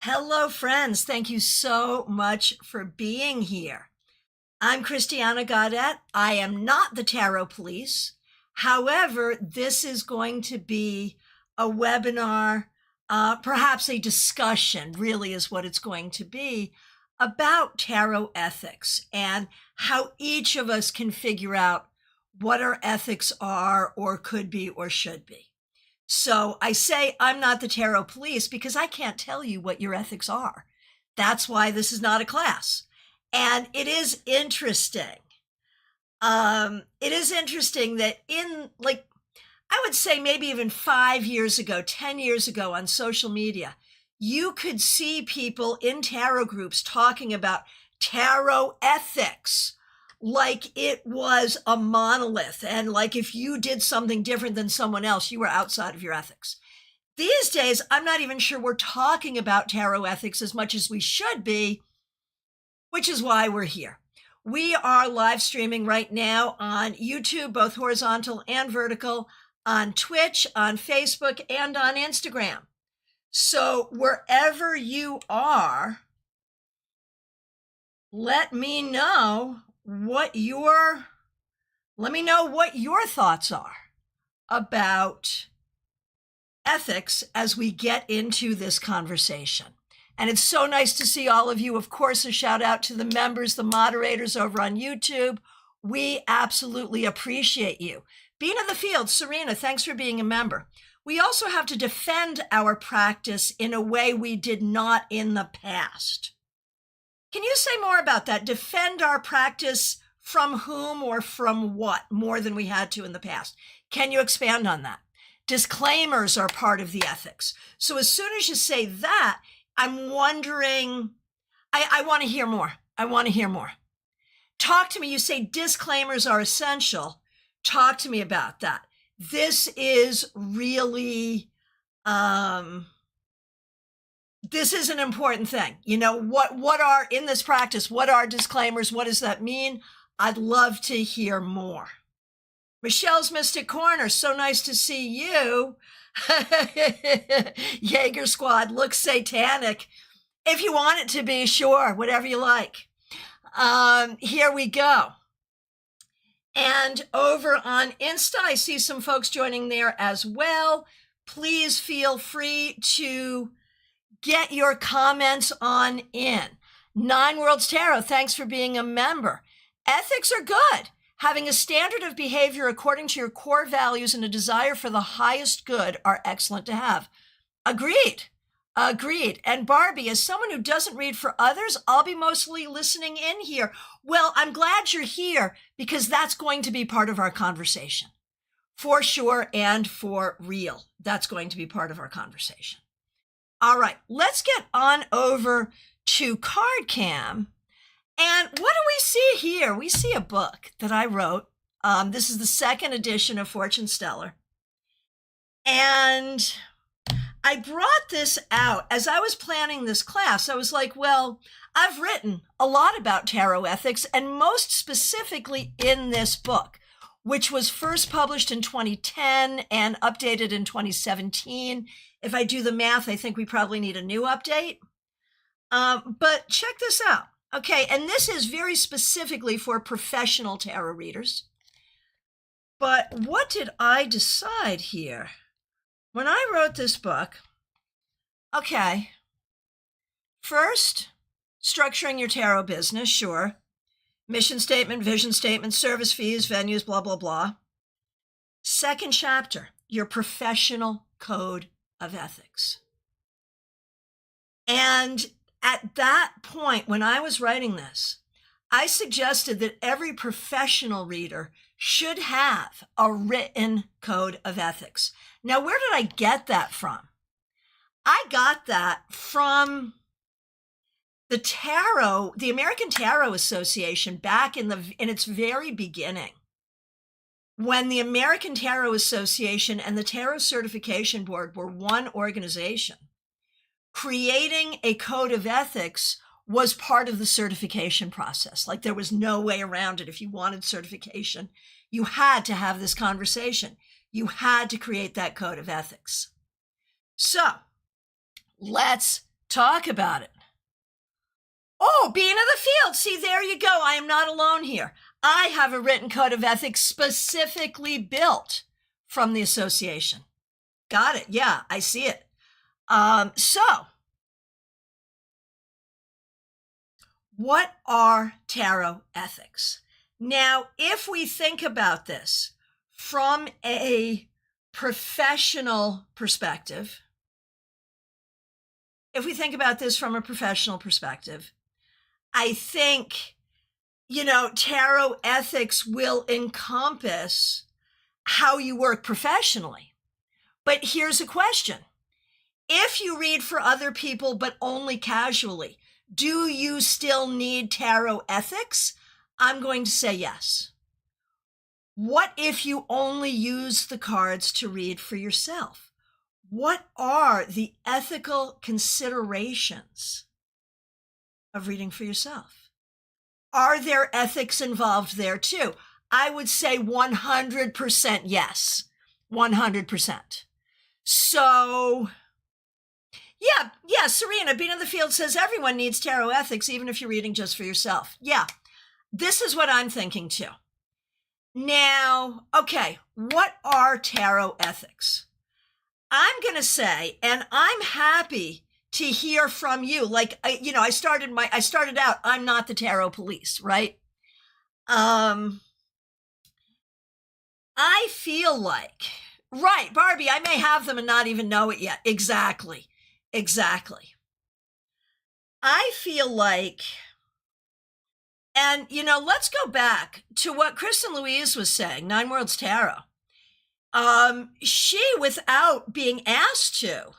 Hello, friends. Thank you so much for being here. I'm Christiana Gaudet. I am not the Tarot Police. However, this is going to be a webinar, perhaps a discussion, really is what it's going to be, about tarot ethics and how each of us can figure out what our ethics are or could be or should be. So I say I'm not the Tarot Police because I can't tell you what your ethics are. That's why this is not a class. And it is interesting. It is interesting that I would say maybe even 5 years ago, 10 years ago on social media, you could see people in tarot groups talking about tarot ethics like it was a monolith. And like if you did something different than someone else, you were outside of your ethics. These days, I'm not even sure we're talking about tarot ethics as much as we should be, which is why we're here. We are live streaming right now on YouTube, both horizontal and vertical, on Twitch, on Facebook, and on Instagram. So wherever you are, let me know what your thoughts are about ethics as we get into this conversation. And it's so nice to see all of you. Of course, a shout out to the members, the moderators over on YouTube. We absolutely appreciate you. Being in the field, Serena, thanks for being a member. We also have to defend our practice in a way we did not in the past. Can you say more about that? Defend our practice from whom or from what more than we had to in the past? Can you expand on that? Disclaimers are part of the ethics. So as soon as you say that, I'm wondering, I want to hear more. I want to hear more. Talk to me. You say disclaimers are essential. Talk to me about that. This is really, this is an important thing. You know, what are in this practice? What are disclaimers? What does that mean? I'd love to hear more. Michelle's Mystic Corner, so nice to see you. Jaeger Squad looks satanic. If you want it to be, sure, whatever you like. Here we go. And over on Insta, I see some folks joining there as well. Please feel free to get your comments on in. Nine Worlds Tarot, thanks for being a member. Ethics are good. Having a standard of behavior according to your core values and a desire for the highest good are excellent to have. Agreed. Agreed. And Barbie, as someone who doesn't read for others, I'll be mostly listening in here. Well, I'm glad you're here because that's going to be part of our conversation. For sure and for real. That's going to be part of our conversation. All right, let's get on over to CardCam. And what do we see here? We see a book that I wrote. This is the second edition of Fortune Stellar. And I brought this out as I was planning this class. I was like, well, I've written a lot about tarot ethics, and most specifically in this book, which was first published in 2010 and updated in 2017. If I do the math, I think we probably need a new update. But check this out. Okay, and this is very specifically for professional tarot readers. But what did I decide here? When I wrote this book, okay, first, structuring your tarot business, sure. Mission statement, vision statement, service fees, venues, blah, blah, blah. Second chapter, your professional code of ethics. And at that point, when I was writing this, I suggested that every professional reader should have a written code of ethics. Now, where did I get that from? I got that from the American Tarot Association back in its very beginning. When the American Tarot Association and the Tarot Certification Board were one organization, creating a code of ethics was part of the certification process. Like there was no way around it. If you wanted certification, you had to have this conversation. You had to create that code of ethics. So let's Talk about it. Oh, being in the field. See, there you go. I am not alone here. I have a written code of ethics specifically built from the association. Got it. Yeah, I see it. So, what are tarot ethics? Now, if we think about this from a professional perspective, I think, tarot ethics will encompass how you work professionally. But here's a question. If you read for other people, but only casually, do you still need tarot ethics? I'm going to say yes. What if you only use the cards to read for yourself? What are the ethical considerations of reading for yourself? Are there ethics involved there too? I would say 100% yes. 100%. So, yeah, Serena, being in the field says everyone needs tarot ethics, even if you're reading just for yourself. Yeah, this is what I'm thinking too. Now, okay, what are tarot ethics? I'm going to say, and I'm happy to hear from you. Like, I started out, I'm not the tarot police, right? I feel like, right, Barbie, I may have them and not even know it yet. Exactly. I feel like, and, let's go back to what Kristen Louise was saying, Nine Worlds Tarot. She, without being asked to,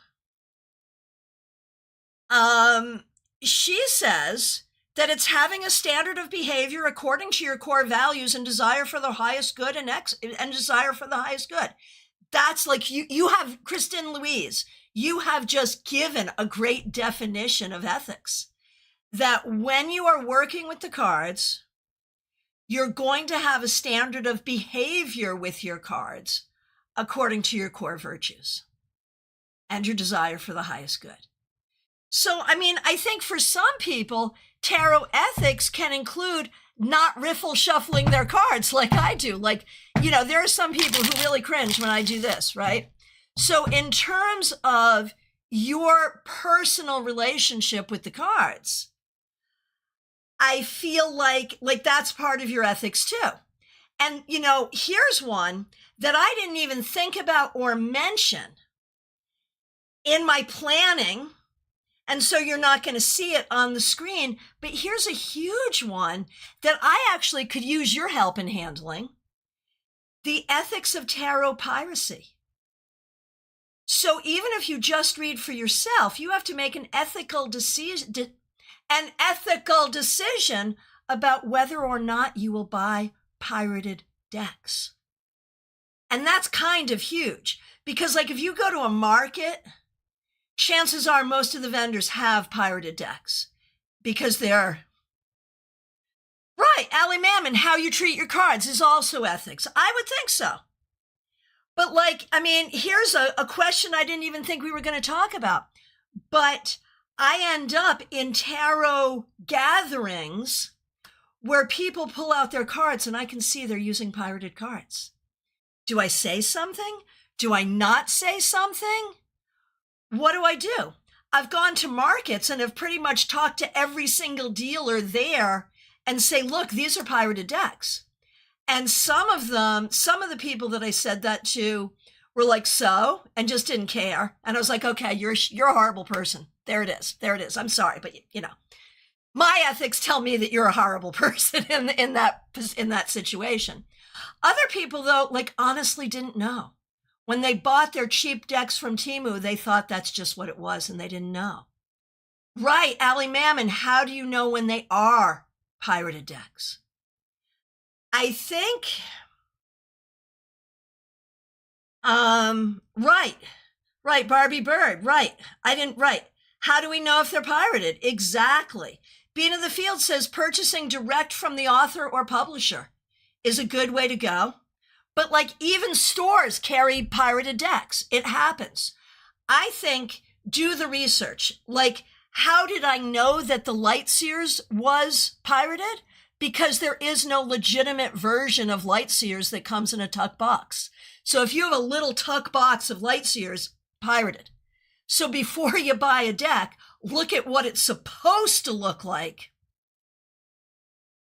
she says that it's having a standard of behavior according to your core values and desire for the highest good and desire for the highest good. That's like you have, Kristen Louise, you have just given a great definition of ethics. That when you are working with the cards, you're going to have a standard of behavior with your cards according to your core virtues and your desire for the highest good. So, I think for some people, tarot ethics can include not riffle shuffling their cards like I do. Like, there are some people who really cringe when I do this, right? So in terms of your personal relationship with the cards, I feel like that's part of your ethics too. And, here's one that I didn't even think about or mention in my planning. And so you're not going to see it on the screen, but here's a huge one that I actually could use your help in handling. The ethics of tarot piracy. So even if you just read for yourself, you have to make an ethical decision about whether or not you will buy pirated decks. And that's kind of huge because, like, if you go to a market, chances are most of the vendors have pirated decks because they're right. Allie Mammon, how you treat your cards is also ethics. I would think so. But here's a question I didn't even think we were going to talk about. But I end up in tarot gatherings where people pull out their cards and I can see they're using pirated cards. Do I say something? Do I not say something? What do I do? I've gone to markets and have pretty much talked to every single dealer there and say, look, these are pirated decks. And some of the people that I said that to were like, so, and just didn't care. And I was like, okay, you're a horrible person. There it is. I'm sorry, but my ethics tell me that you're a horrible person in that situation. Other people, though, honestly didn't know. When they bought their cheap decks from Temu, they thought that's just what it was, and they didn't know. Right, Allie Mammon, how do you know when they are pirated decks? I think, right, Barbie Bird, right. How do we know if they're pirated? Exactly. Being in the Field says purchasing direct from the author or publisher is a good way to go. But even stores carry pirated decks. It happens. I think do the research. How did I know that the Light Sears was pirated? Because there is no legitimate version of Light Sears that comes in a tuck box. So if you have a little tuck box of Light Sears, pirated. So before you buy a deck, look at what it's supposed to look like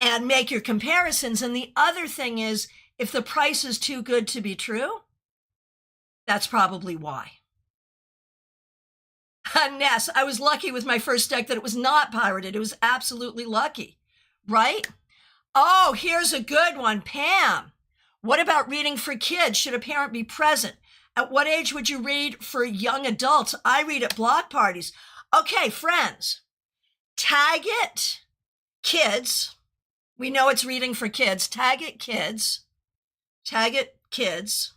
and make your comparisons. And the other thing is, if the price is too good to be true, that's probably why. Ness, I was lucky with my first deck that it was not pirated. It was absolutely lucky, right? Oh, here's a good one. Pam, what about reading for kids? Should a parent be present? At what age would you read for young adults? I read at block parties. Okay, friends, tag it kids. We know it's reading for kids. Tag it kids. Tag it kids.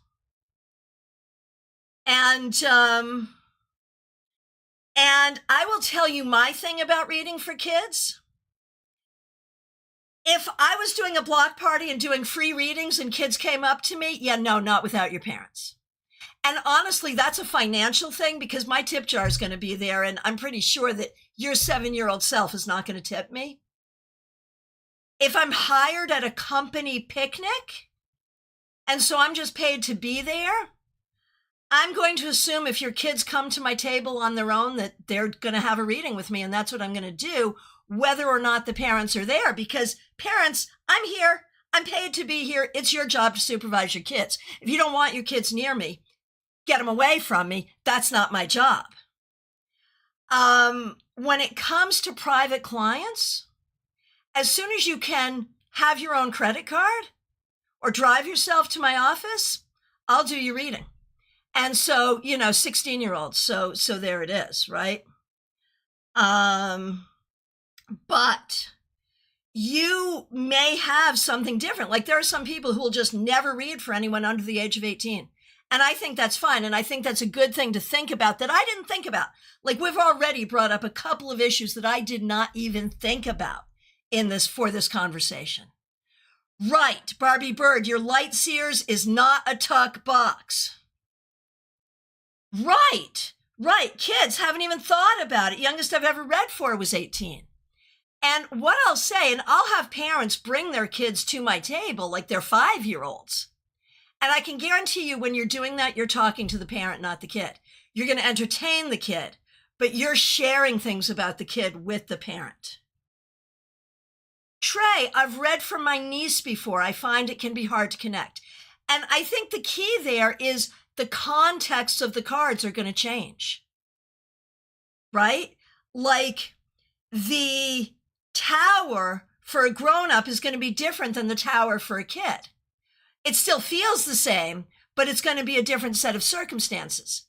And I will tell you my thing about reading for kids. If I was doing a block party and doing free readings and kids came up to me, yeah, no, not without your parents. And honestly, that's a financial thing because my tip jar is going to be there. And I'm pretty sure that your 7-year-old self is not going to tip me. If I'm hired at a company picnic, and so I'm just paid to be there, I'm going to assume if your kids come to my table on their own that they're going to have a reading with me, and that's what I'm going to do, whether or not the parents are there. Because parents, I'm here. I'm paid to be here. It's your job to supervise your kids. If you don't want your kids near me, get them away from me. That's not my job. When it comes to private clients, as soon as you can have your own credit card or drive yourself to my office, I'll do your reading. And so, 16-year-olds. So there it is, right? But you may have something different. Like there are some people who will just never read for anyone under the age of 18. And I think that's fine. And I think that's a good thing to think about that I didn't think about. Like we've already brought up a couple of issues that I did not even think about for this conversation. Right, Barbie Bird, your Light Sears is not a tuck box. Right. Kids haven't even thought about it. Youngest I've ever read for was 18. And what I'll say, and I'll have parents bring their kids to my table like they're 5-year-olds. And I can guarantee you when you're doing that, you're talking to the parent, not the kid. You're going to entertain the kid, but you're sharing things about the kid with the parent. Trey, I've read from my niece before. I find it can be hard to connect. And I think the key there is the context of the cards are going to change, right? Like the tower for a grown-up is going to be different than the tower for a kid. It still feels the same, but it's going to be a different set of circumstances.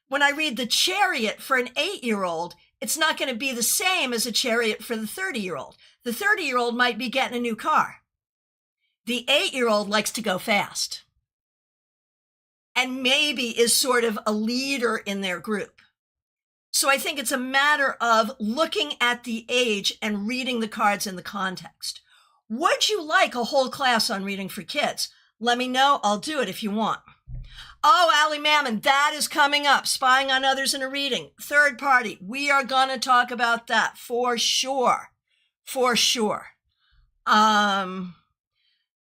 When I read the Chariot for an 8-year-old, it's not going to be the same as a Chariot for the 30-year-old. The 30-year-old might be getting a new car. The 8-year-old likes to go fast and maybe is sort of a leader in their group. So I think it's a matter of looking at the age and reading the cards in the context. Would you like a whole class on reading for kids? Let me know. I'll do it if you want. Oh, Allie Mammon, that is coming up. Spying on others in a reading. Third party. We are going to talk about that for sure. For sure.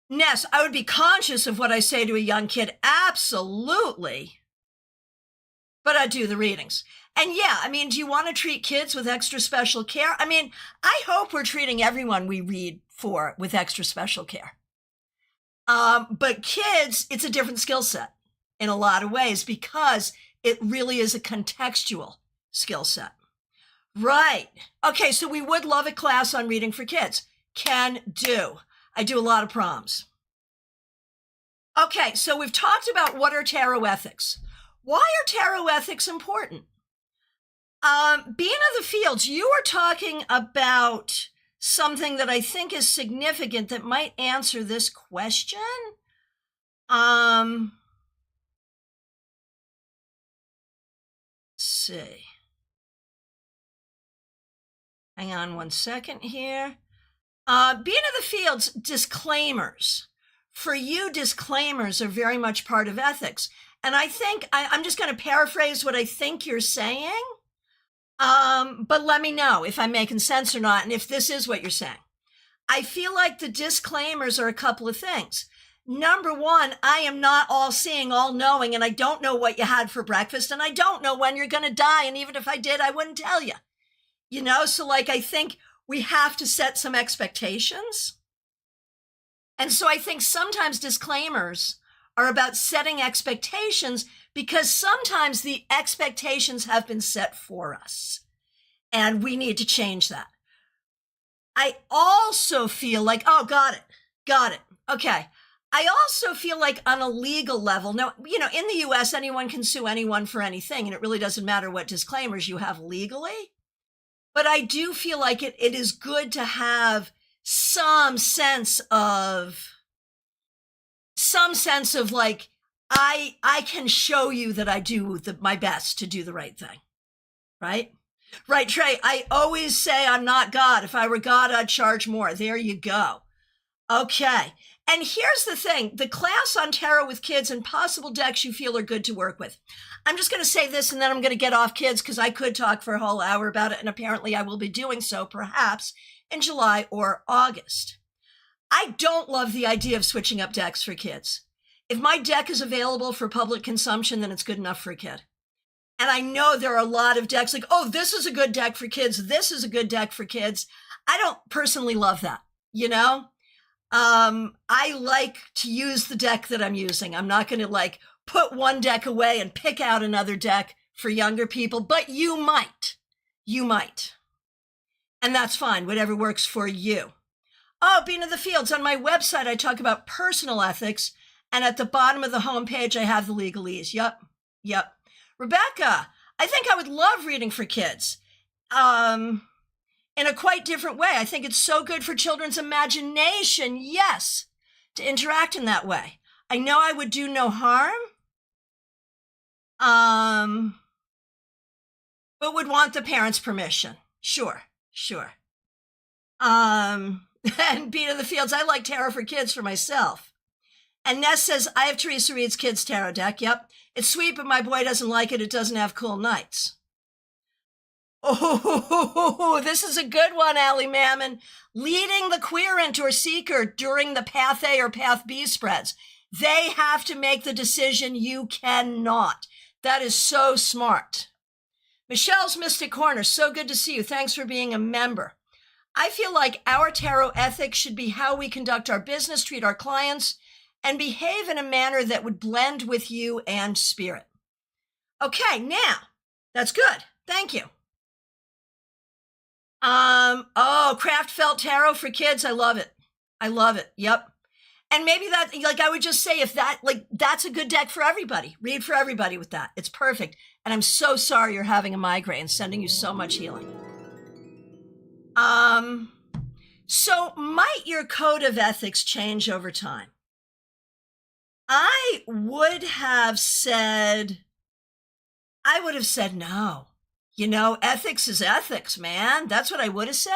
Ness, I would be conscious of what I say to a young kid. Absolutely. But I do the readings. And yeah, I mean, do you want to treat kids with extra special care? I mean, I hope we're treating everyone we read for with extra special care. But kids, it's a different skill set in a lot of ways because it really is a contextual skill set. Right. Okay, so we would love a class on reading for kids. Can do. I do a lot of proms. Okay, so we've talked about what are tarot ethics. Why are tarot ethics important? Being of the fields, you are talking about something that I think is significant that might answer this question. Let's see. Hang on one second here. Being of the fields, disclaimers. For you, disclaimers are very much part of ethics. And I think, I'm just going to paraphrase what I think you're saying. But let me know if I'm making sense or not, and if this is what you're saying. I feel like the disclaimers are a couple of things. Number one, I am not all seeing, all knowing, and I don't know what you had for breakfast, and I don't know when you're going to die. And even if I did, I wouldn't tell you. So like, I think we have to set some expectations. And so I think sometimes disclaimers are about setting expectations because sometimes the expectations have been set for us and we need to change that. I also feel like, oh, got it. Okay. I also feel like on a legal level, now, in the US, anyone can sue anyone for anything, and it really doesn't matter what disclaimers you have legally. But I do feel like it is good to have some sense of like, I can show you that I do my best to do the right thing. Right? Right, Trey. I always say I'm not God. If I were God, I'd charge more. There you go. Okay. And here's the thing, the class on tarot with kids and possible decks you feel are good to work with. I'm just going to say this and then I'm going to get off kids because I could talk for a whole hour about it. And apparently I will be doing so perhaps in July or August. I don't love the idea of switching up decks for kids. If my deck is available for public consumption, then it's good enough for a kid. And I know there are a lot of decks like, oh, this is a good deck for kids. This is a good deck for kids. I don't personally love that, I like to use the deck that I'm using. I'm not going to put one deck away and pick out another deck for younger people, but you might. And that's fine, whatever works for you. Oh, Bean of the Fields, on my website, I talk about personal ethics. And at the bottom of the homepage, I have the legalese. Yep. Rebecca, I think I would love reading for kids. In a quite different way. I think it's so good for children's imagination, yes, to interact in that way. I know I would do no harm, but would want the parents' permission. Sure. And Beat of the Fields, I like tarot for kids for myself. And Ness says, I have Teresa Reed's kids' tarot deck. Yep. It's sweet, but my boy doesn't like it. It doesn't have cool nights. Oh, this is a good one, Allie Mammon. Leading the querent or seeker during the Path A or Path B spreads. They have to make the decision. You cannot. That is so smart. Michelle's Mystic Corner, so good to see you. Thanks for being a member. I feel like our tarot ethics should be how we conduct our business, treat our clients, and behave in a manner that would blend with you and spirit. Okay, now, that's good. Thank you. Craft felt tarot for kids. I love it. Yep. And maybe that, I would just say if that's a good deck for everybody. Read for everybody with that. It's perfect. And I'm so sorry you're having a migraine. Sending you so much healing. So might your code of ethics change over time? I would have said no. Ethics is ethics, man. That's what I would have said.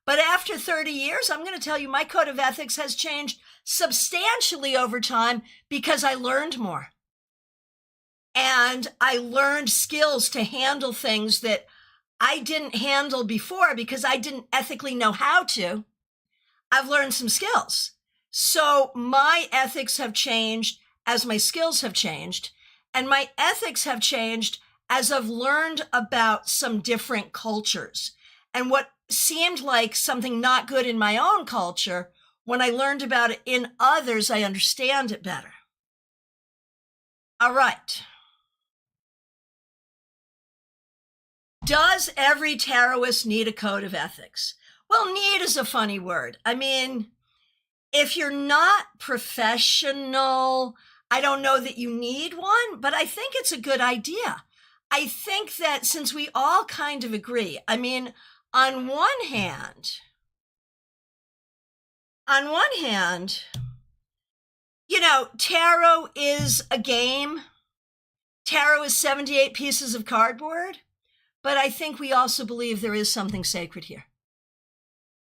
But after 30 years, I'm going to tell you my code of ethics has changed substantially over time because I learned more. And I learned skills to handle things that I didn't handle before because I didn't ethically know how to. I've learned some skills. So my ethics have changed as my skills have changed. And my ethics have changed as I've learned about some different cultures. And what seemed like something not good in my own culture, when I learned about it in others, I understand it better. All right. Does every tarotist need a code of ethics? Well, need is a funny word. I mean, if you're not professional, I don't know that you need one, but I think it's a good idea. I think that since we all kind of agree, I mean, on one hand, tarot is a game. Tarot is 78 pieces of cardboard, but I think we also believe there is something sacred here.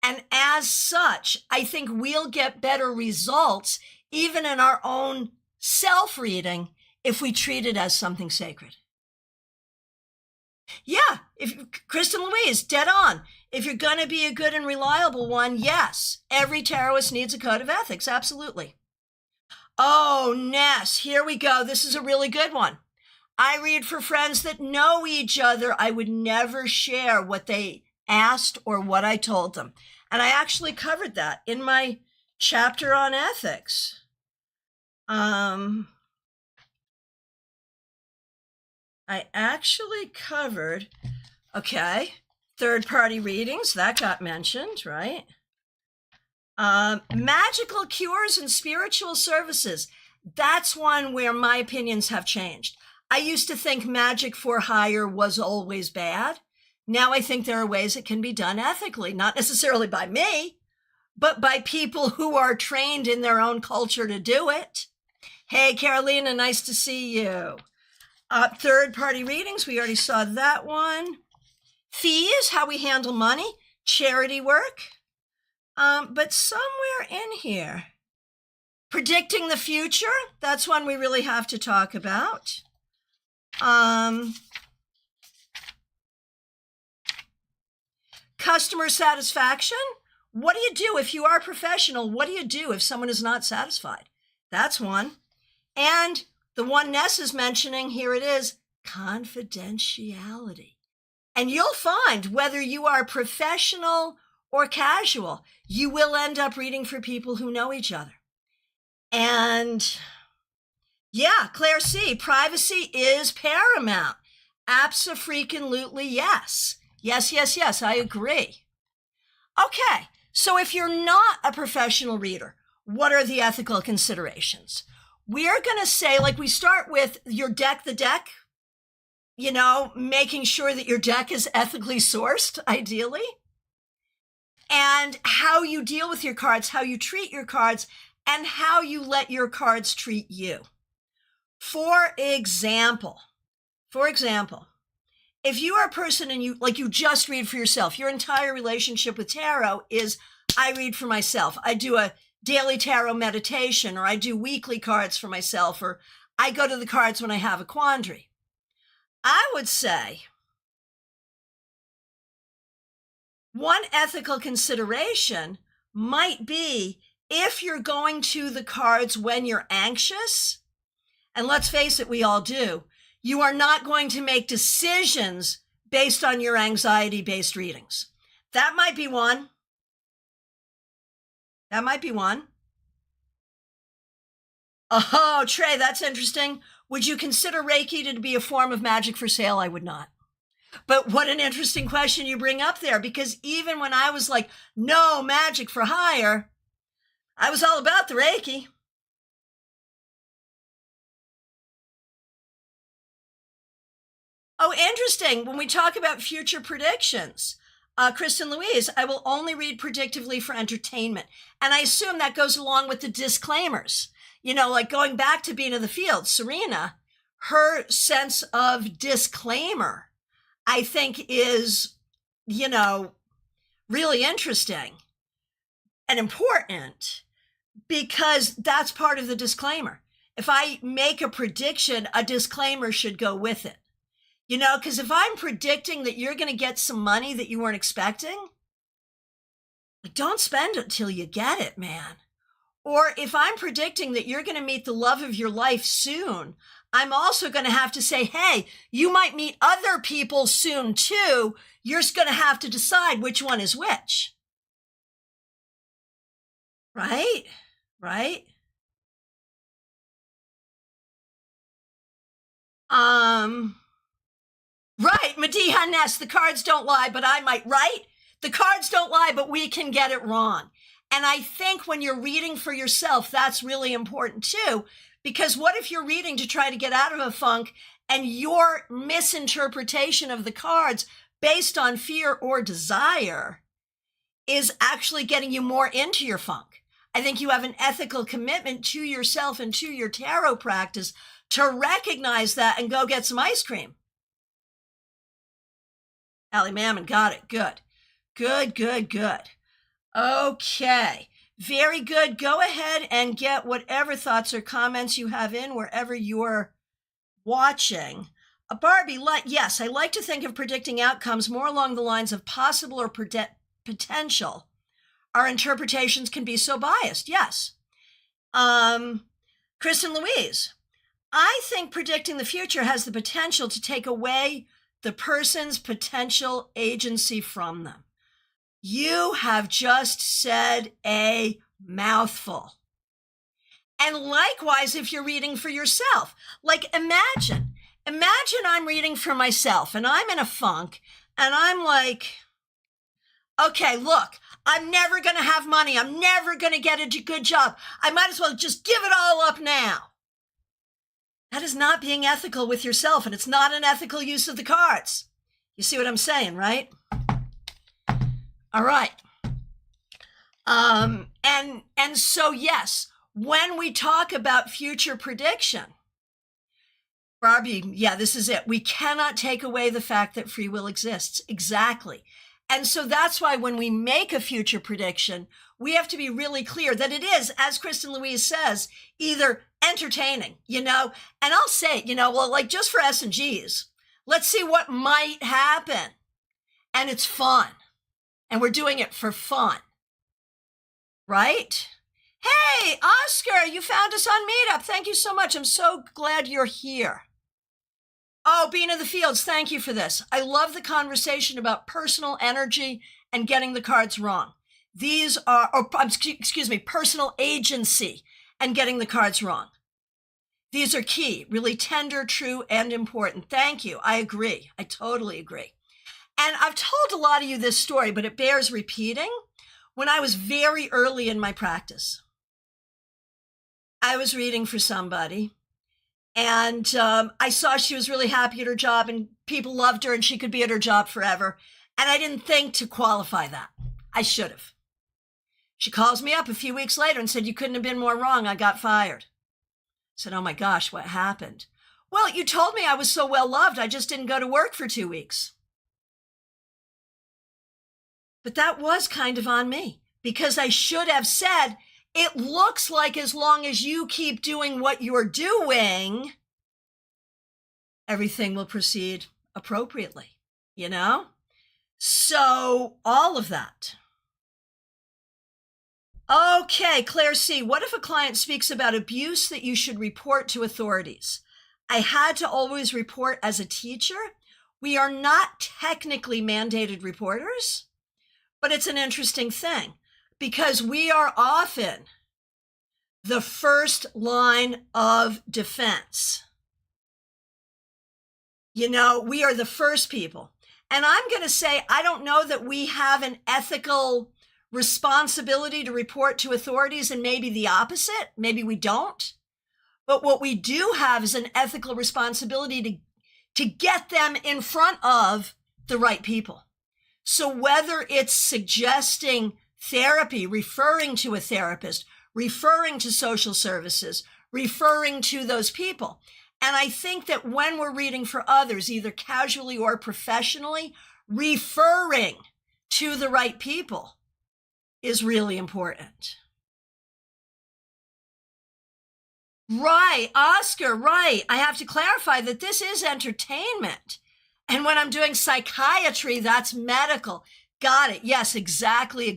And as such, I think we'll get better results, even in our own self-reading, if we treat it as something sacred. Yeah, if Kristen Louise, dead on. If you're going to be a good and reliable one, yes, every tarotist needs a code of ethics. Absolutely. Oh, Ness, here we go. This is a really good one. I read for friends that know each other. I would never share what they asked or what I told them. And I actually covered that in my chapter on ethics. I actually covered, okay, third-party readings, that got mentioned, right? Magical cures and spiritual services. That's one where my opinions have changed. I used to think magic for hire was always bad. Now I think there are ways it can be done ethically, not necessarily by me, but by people who are trained in their own culture to do it. Hey, Carolina, nice to see you. Third-party readings, we already saw that one. Fees, how we handle money, charity work. But somewhere in here, predicting the future, that's one we really have to talk about. Customer satisfaction. What do you do if you are a professional? What do you do if someone is not satisfied? That's one. And the one Ness is mentioning, here it is, confidentiality. And you'll find whether you are professional or casual, you will end up reading for people who know each other. And yeah, Claire C., privacy is paramount. Abso-freaking-lutely, yes. Yes, I agree. Okay, so if you're not a professional reader, what are the ethical considerations? We're going to say, like, we start with your deck, you know, making sure that your deck is ethically sourced, ideally, and how you deal with your cards, how you treat your cards, and how you let your cards treat you. For example, if you are a person and you just read for yourself, your entire relationship with tarot is, I read for myself. I do a daily tarot meditation, or I do weekly cards for myself, or I go to the cards when I have a quandary. I would say one ethical consideration might be if you're going to the cards when you're anxious, and let's face it, we all do, you are not going to make decisions based on your anxiety-based readings. That might be one. Oh, Trey, that's interesting. Would you consider Reiki to be a form of magic for sale? I would not. But what an interesting question you bring up there, because even when I was like, no magic for hire, I was all about the Reiki. Oh, interesting. When we talk about future predictions, Kristen Louise, I will only read predictively for entertainment. And I assume that goes along with the disclaimers. You know, like going back to Being of the Field, Serena, her sense of disclaimer, I think, is, you know, really interesting and important, because that's part of the disclaimer. If I make a prediction, a disclaimer should go with it. You know, because if I'm predicting that you're going to get some money that you weren't expecting, don't spend it till you get it, man. Or if I'm predicting that you're going to meet the love of your life soon, I'm also going to have to say, hey, you might meet other people soon too. You're going to have to decide which one is which. Right? Right? Right, Madiha Ness, the cards don't lie, but I might, right? The cards don't lie, but we can get it wrong. And I think when you're reading for yourself, that's really important too, because what if you're reading to try to get out of a funk and your misinterpretation of the cards based on fear or desire is actually getting you more into your funk? I think you have an ethical commitment to yourself and to your tarot practice to recognize that and go get some ice cream. Allie Mammon, got it. Good. Okay, very good. Go ahead and get whatever thoughts or comments you have in wherever you're watching. Barbie, yes, I like to think of predicting outcomes more along the lines of possible or potential. Our interpretations can be so biased. Yes. Kristen Louise, I think predicting the future has the potential to take away the person's potential agency from them. You have just said a mouthful. And likewise, if you're reading for yourself, like imagine I'm reading for myself and I'm in a funk and I'm like, okay, look, I'm never going to have money. I'm never going to get a good job. I might as well just give it all up now. That is not being ethical with yourself, and it's not an ethical use of the cards. You see what I'm saying, right? All right. And so, yes, when we talk about future prediction, Barbie, yeah, this is it. We cannot take away the fact that free will exists. Exactly. And so that's why when we make a future prediction, we have to be really clear that it is, as Kristen Louise says, either entertaining, and I'll say, well, like just for S and Gs, let's see what might happen. And it's fun. And we're doing it for fun. Right? Hey, Oscar, you found us on Meetup. Thank you so much. I'm so glad you're here. Oh, Bean of the Fields, thank you for this. I love the conversation about personal energy and getting the cards wrong. These are, personal agency and getting the cards wrong. These are key, really tender, true, and important. Thank you. I agree. I totally agree. And I've told a lot of you this story, but it bears repeating. When I was very early in my practice, I was reading for somebody. And I saw she was really happy at her job and people loved her and she could be at her job forever. And I didn't think to qualify that. I should have. She calls me up a few weeks later and said, you couldn't have been more wrong. I got fired. I said, oh my gosh, what happened? Well, you told me I was so well loved. I just didn't go to work for 2 weeks. But that was kind of on me because I should have said, it looks like as long as you keep doing what you're doing, everything will proceed appropriately, So all of that. Okay, Claire C., what if a client speaks about abuse that you should report to authorities? I had to always report as a teacher. We are not technically mandated reporters, but it's an interesting thing. Because we are often the first line of defense. We are the first people. And I'm going to say, I don't know that we have an ethical responsibility to report to authorities, and maybe the opposite. Maybe we don't. But what we do have is an ethical responsibility to get them in front of the right people. So whether it's suggesting therapy, referring to a therapist, referring to social services, referring to those people. And I think that when we're reading for others, either casually or professionally, referring to the right people is really important. Right, Oscar, right. I have to clarify that this is entertainment. And when I'm doing psychiatry, that's medical. Got it. Yes, exactly.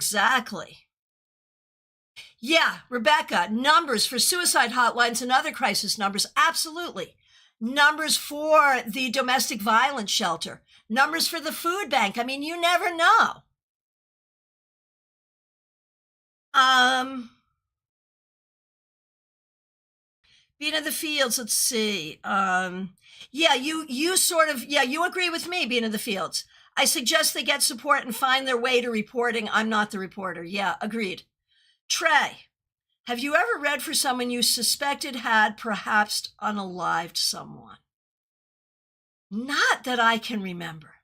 Yeah, Rebecca, numbers for suicide hotlines and other crisis numbers. Absolutely. Numbers for the domestic violence shelter. Numbers for the food bank. I mean, you never know. Bean of the Fields, let's see. You agree with me, Bean of the Fields. I suggest they get support and find their way to reporting. I'm not the reporter. Yeah, agreed. Trey, have you ever read for someone you suspected had perhaps unalived someone? Not that I can remember.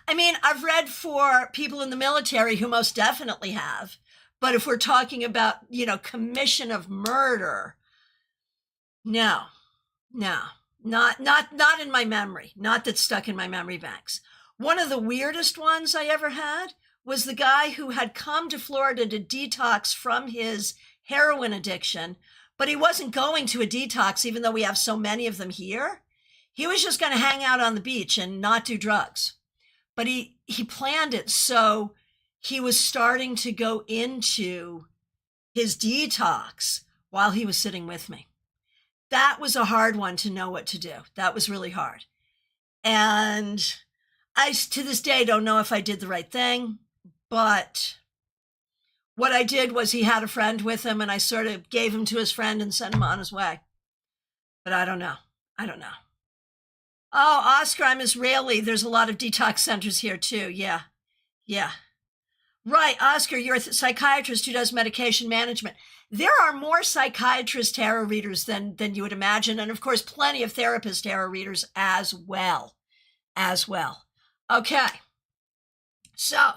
I mean, I've read for people in the military who most definitely have. But if we're talking about, commission of murder, no, not in my memory, not that's stuck in my memory banks. One of the weirdest ones I ever had was the guy who had come to Florida to detox from his heroin addiction, but he wasn't going to a detox, even though we have so many of them here. He was just going to hang out on the beach and not do drugs. But he planned it so he was starting to go into his detox while he was sitting with me. That was a hard one to know what to do. That was really hard. And I, to this day, don't know if I did the right thing, but what I did was he had a friend with him and I sort of gave him to his friend and sent him on his way. But I don't know. Oh, Oscar, I'm Israeli. There's a lot of detox centers here too. Yeah. Right, Oscar, you're a psychiatrist who does medication management. There are more psychiatrist tarot readers than you would imagine. And of course, plenty of therapist tarot readers as well. Okay. So,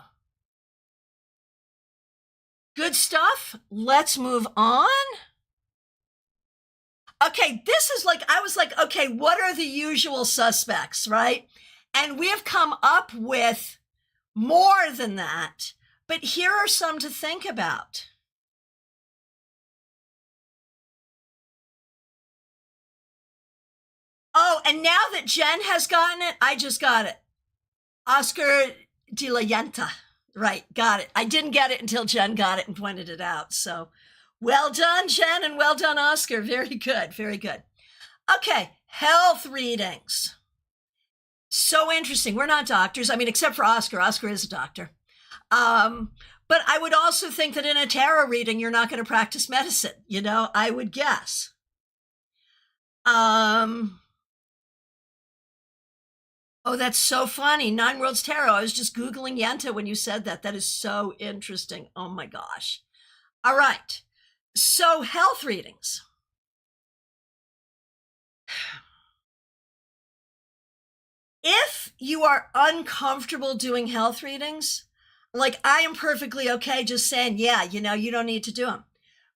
good stuff. Let's move on. Okay, this is like, I was like, okay, what are the usual suspects, right? And we have come up with more than that, but here are some to think about. Oh, and now that Jen has gotten it, I just got it. Oscar de la Yenta. Right, got it. I didn't get it until Jen got it and pointed it out. So well done, Jen, and well done, Oscar. Very good. Okay, health readings. So interesting. We're not doctors. I mean, except for Oscar. Oscar is a doctor. But I would also think that in a tarot reading, you're not going to practice medicine. I would guess. Oh, that's so funny. Nine Worlds Tarot. I was just Googling Yenta when you said that. That is so interesting. Oh my gosh. All right. So health readings. If you are uncomfortable doing health readings, like I am perfectly okay just saying, yeah, you don't need to do them.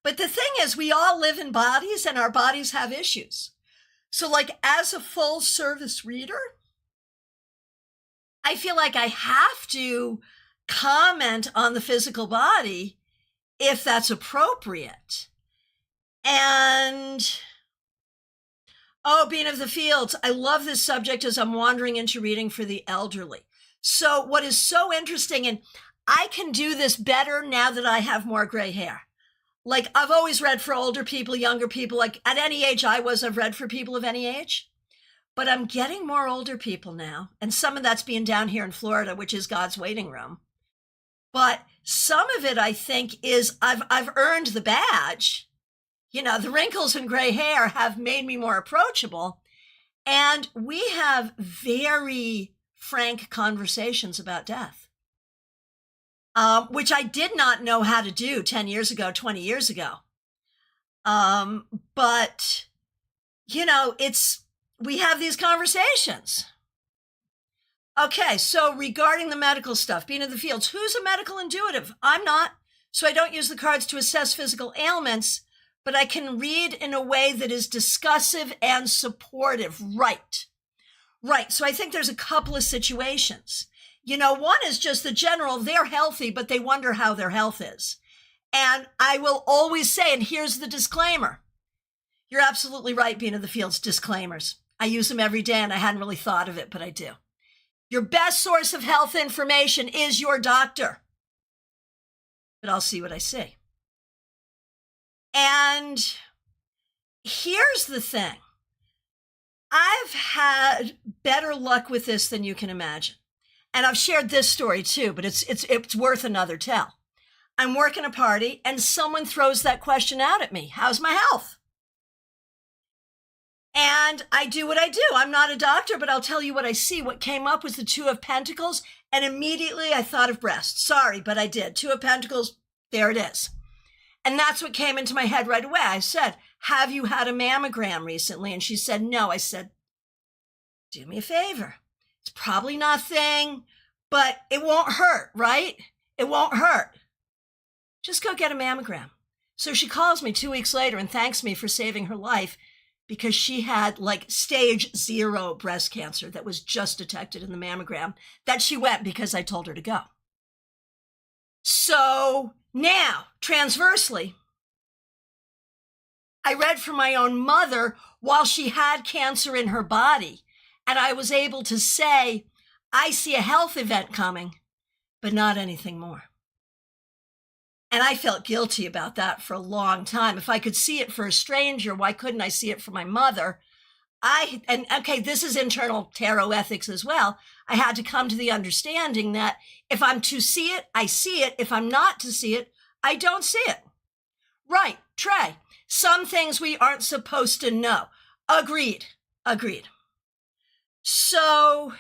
But the thing is, we all live in bodies and our bodies have issues. So like as a full service reader, I feel like I have to comment on the physical body if that's appropriate. And, oh, Being of the Fields, I love this subject as I'm wandering into reading for the elderly. So what is so interesting, and I can do this better now that I have more gray hair. Like I've always read for older people, younger people, like at any age I've read for people of any age. But I'm getting more older people now. And some of that's being down here in Florida, which is God's waiting room. But some of it, I think, is I've earned the badge. The wrinkles and gray hair have made me more approachable. And we have very frank conversations about death, which I did not know how to do 10 years ago, 20 years ago. But, we have these conversations. Okay, so regarding the medical stuff, Being in the Fields, who's a medical intuitive? I'm not, so I don't use the cards to assess physical ailments, but I can read in a way that is discussive and supportive. Right. So I think there's a couple of situations. One is just the general, they're healthy, but they wonder how their health is. And I will always say, and here's the disclaimer. You're absolutely right, Being in the Fields, disclaimers. I use them every day and I hadn't really thought of it, but I do. Your best source of health information is your doctor. But I'll see what I see. And here's the thing. I've had better luck with this than you can imagine. And I've shared this story too, but it's worth another tell. I'm working a party and someone throws that question out at me. How's my health? And I do what I do. I'm not a doctor, but I'll tell you what I see. What came up was the Two of Pentacles, and immediately I thought of breast. Sorry, but I did. Two of Pentacles, there it is. And that's what came into my head right away. I said, have you had a mammogram recently? And she said, no. I said, do me a favor. It's probably nothing, but it won't hurt, right? It won't hurt. Just go get a mammogram. So she calls me 2 weeks later and thanks me for saving her life, because she had like stage 0 breast cancer that was just detected in the mammogram, that she went because I told her to go. So now, transversely, I read for my own mother while she had cancer in her body. And I was able to say, I see a health event coming, but not anything more. And I felt guilty about that for a long time. If I could see it for a stranger, why couldn't I see it for my mother? And okay, this is internal tarot ethics as well. I had to come to the understanding that if I'm to see it, I see it. If I'm not to see it, I don't see it. Right, Trey. Some things we aren't supposed to know. Agreed. So,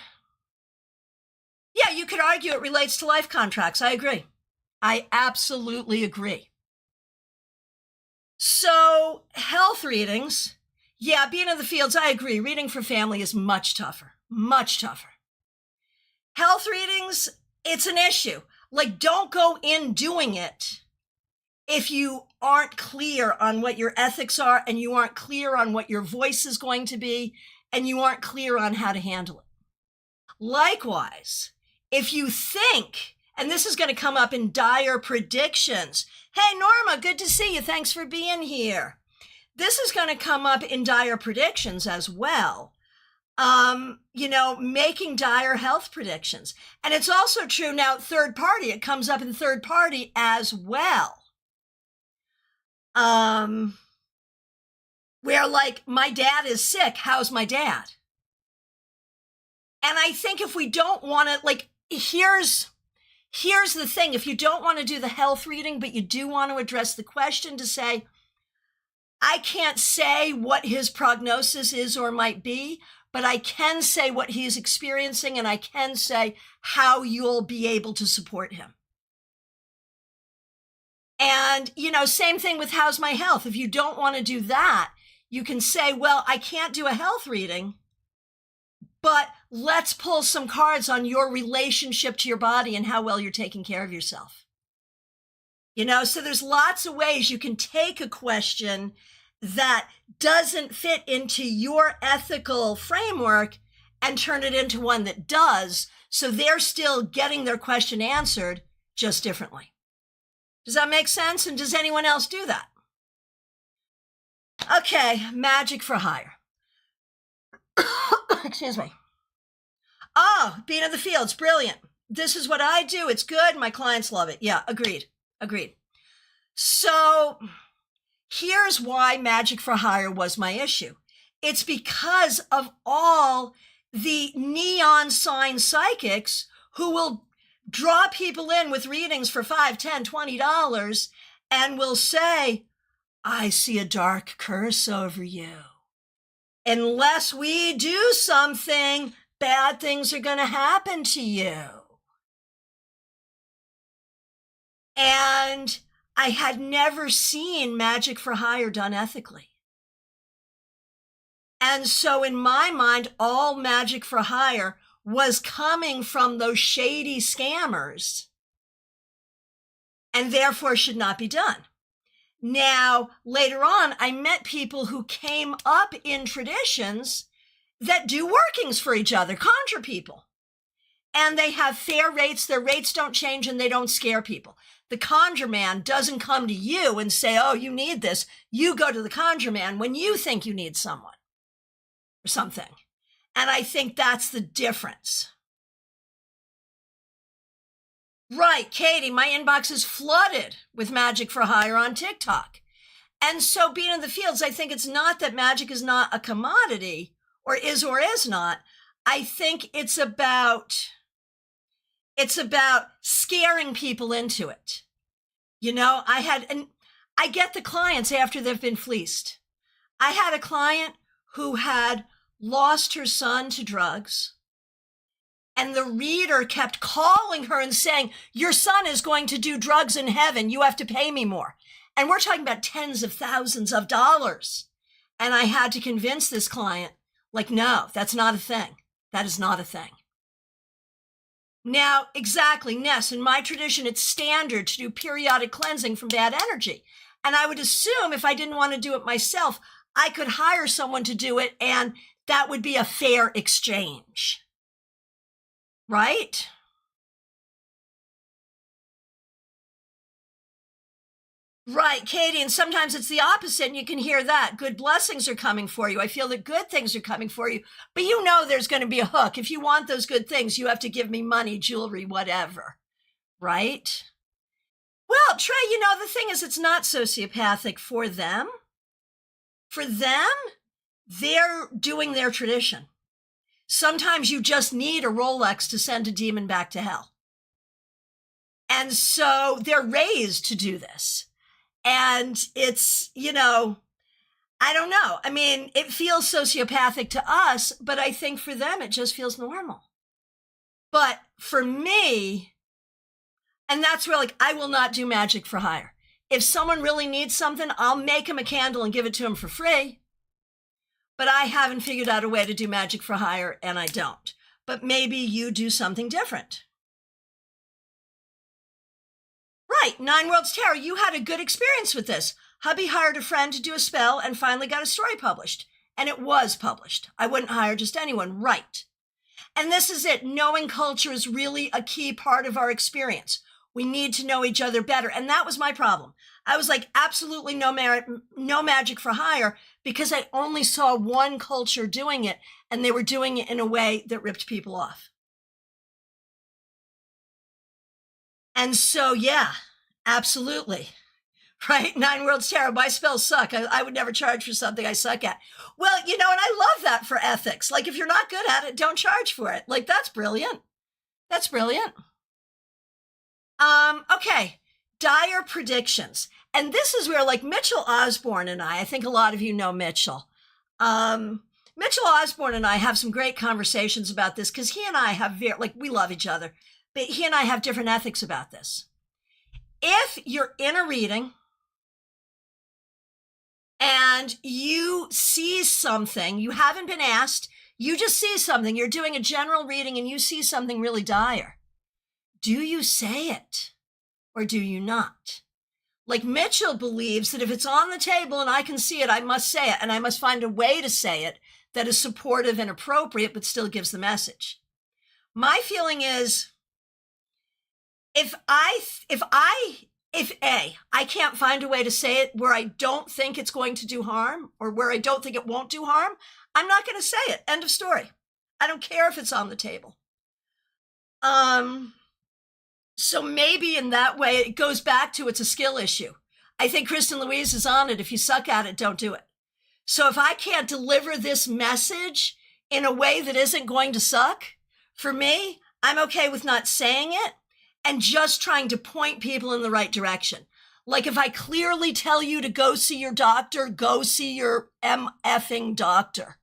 yeah, you could argue it relates to life contracts. I agree. I absolutely agree. So, health readings, yeah, being in the fields, I agree. Reading for family is much tougher. Health readings, it's an issue. Like, don't go in doing it if you aren't clear on what your ethics are and you aren't clear on what your voice is going to be and you aren't clear on how to handle it. Likewise, if you think, and this is going to come up in dire predictions. Hey, Norma, good to see you. Thanks for being here. This is going to come up in dire predictions as well. Making dire health predictions. And it's also true now, third party, it comes up in third party as well. Where like, my dad is sick, how's my dad? And I think if we don't want to, like, here's the thing. If you don't want to do the health reading, but you do want to address the question to say, I can't say what his prognosis is or might be, but I can say what he's experiencing and I can say how you'll be able to support him. And, same thing with how's my health. If you don't want to do that, you can say, well, I can't do a health reading, but let's pull some cards on your relationship to your body and how well you're taking care of yourself. So there's lots of ways you can take a question that doesn't fit into your ethical framework and turn it into one that does. So they're still getting their question answered just differently. Does that make sense? And does anyone else do that? Okay, magic for hire. Excuse me. Oh, being in the fields, brilliant. This is what I do. It's good. My clients love it. Yeah, agreed. So here's why magic for hire was my issue. It's because of all the neon sign psychics who will draw people in with readings for $5, $10, $20 and will say, I see a dark curse over you. Unless we do something, bad things are going to happen to you. And I had never seen magic for hire done ethically. And so in my mind, all magic for hire was coming from those shady scammers and therefore should not be done. Now, later on, I met people who came up in traditions that do workings for each other, conjure people. And they have fair rates, their rates don't change, and they don't scare people. The conjure man doesn't come to you and say, oh, you need this. You go to the conjure man when you think you need someone or something. And I think that's the difference. Right, Katie, my inbox is flooded with magic for hire on TikTok. And so being in the fields, I think it's not that magic is not a commodity or is not. I think it's about scaring people into it. I get the clients after they've been fleeced. I had a client who had lost her son to drugs. And the reader kept calling her and saying, your son is going to do drugs in heaven. You have to pay me more. And we're talking about tens of thousands of dollars. And I had to convince this client, like, no, that's not a thing. That is not a thing. Now, exactly, Ness, in my tradition, it's standard to do periodic cleansing from bad energy. And I would assume if I didn't want to do it myself, I could hire someone to do it, and that would be a fair exchange. Right? Right, Katie, and sometimes it's the opposite, and you can hear that. Good blessings are coming for you. I feel that good things are coming for you, but you know there's going to be a hook. If you want those good things, you have to give me money, jewelry, whatever, right? Well, Trey, the thing is, it's not sociopathic for them. For them, they're doing their tradition. Sometimes you just need a Rolex to send a demon back to hell. And so they're raised to do this. And it's, I don't know. I mean, it feels sociopathic to us, but I think for them, it just feels normal. But for me, and that's where, I will not do magic for hire. If someone really needs something, I'll make him a candle and give it to him for free. But I haven't figured out a way to do magic for hire, and I don't. But maybe you do something different. Right, Nine Worlds Tarot, you had a good experience with this. Hubby hired a friend to do a spell and finally got a story published. And it was published. I wouldn't hire just anyone, right? And this is it. Knowing culture is really a key part of our experience. We need to know each other better. And that was my problem. I was like, absolutely no magic for hire, because I only saw one culture doing it, and they were doing it in a way that ripped people off. And so, yeah, absolutely. Right? Nine Worlds Tarot, my spells suck. I would never charge for something I suck at. Well, and I love that for ethics. If you're not good at it, don't charge for it. That's brilliant. That's brilliant. Okay. Dire predictions. And this is where, Mitchell Osborne and I think a lot of you know Mitchell. Mitchell Osborne and I have some great conversations about this, because he and I have we love each other, but he and I have different ethics about this. If you're in a reading and you see something, you haven't been asked, you just see something, you're doing a general reading and you see something really dire, do you say it or do you not? Mitchell believes that if it's on the table and I can see it, I must say it, and I must find a way to say it that is supportive and appropriate, but still gives the message. My feeling is, if I can't find a way to say it where I don't think it's going to do harm, or where I don't think it won't do harm, I'm not going to say it. End of story. I don't care if it's on the table. So maybe in that way, it goes back to it's a skill issue. I think Kristen Louise is on it. If you suck at it, don't do it. So if I can't deliver this message in a way that isn't going to suck, for me, I'm okay with not saying it and just trying to point people in the right direction. If I clearly tell you to go see your doctor, go see your MFing doctor.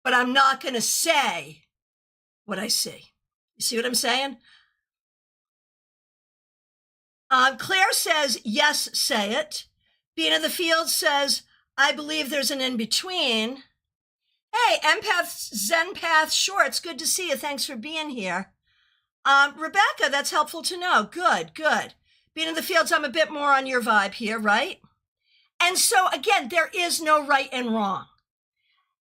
But I'm not going to say what I see. You see what I'm saying? Claire says, yes, say it. Being in the field says, I believe there's an in-between. Hey, Empath Zenpath Shorts, good to see you. Thanks for being here. Rebecca, that's helpful to know. Good. Being in the fields, I'm a bit more on your vibe here, right? And so, again, there is no right and wrong.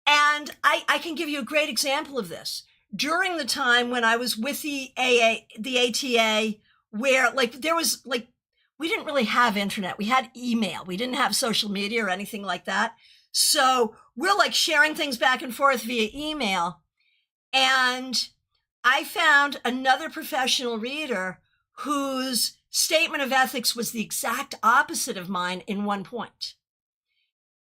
And I can give you a great example of this. During the time when I was with the ATA, where there was we didn't really have internet. We had email. We didn't have social media or anything like that. So we're sharing things back and forth via email. And I found another professional reader whose statement of ethics was the exact opposite of mine in one point.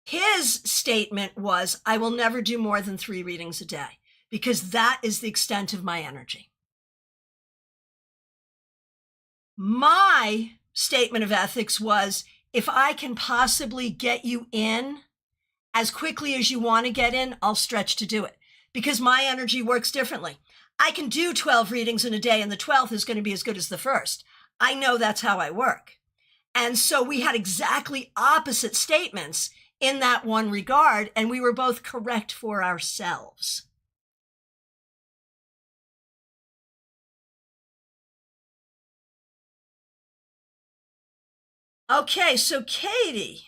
His statement was, I will never do more than 3 readings a day, because that is the extent of my energy. My statement of ethics was, if I can possibly get you in as quickly as you want to get in, I'll stretch to do it, because my energy works differently. I can do 12 readings in a day, and the 12th is going to be as good as the first. I know that's how I work. And so we had exactly opposite statements in that one regard, and we were both correct for ourselves. Okay, so Katie,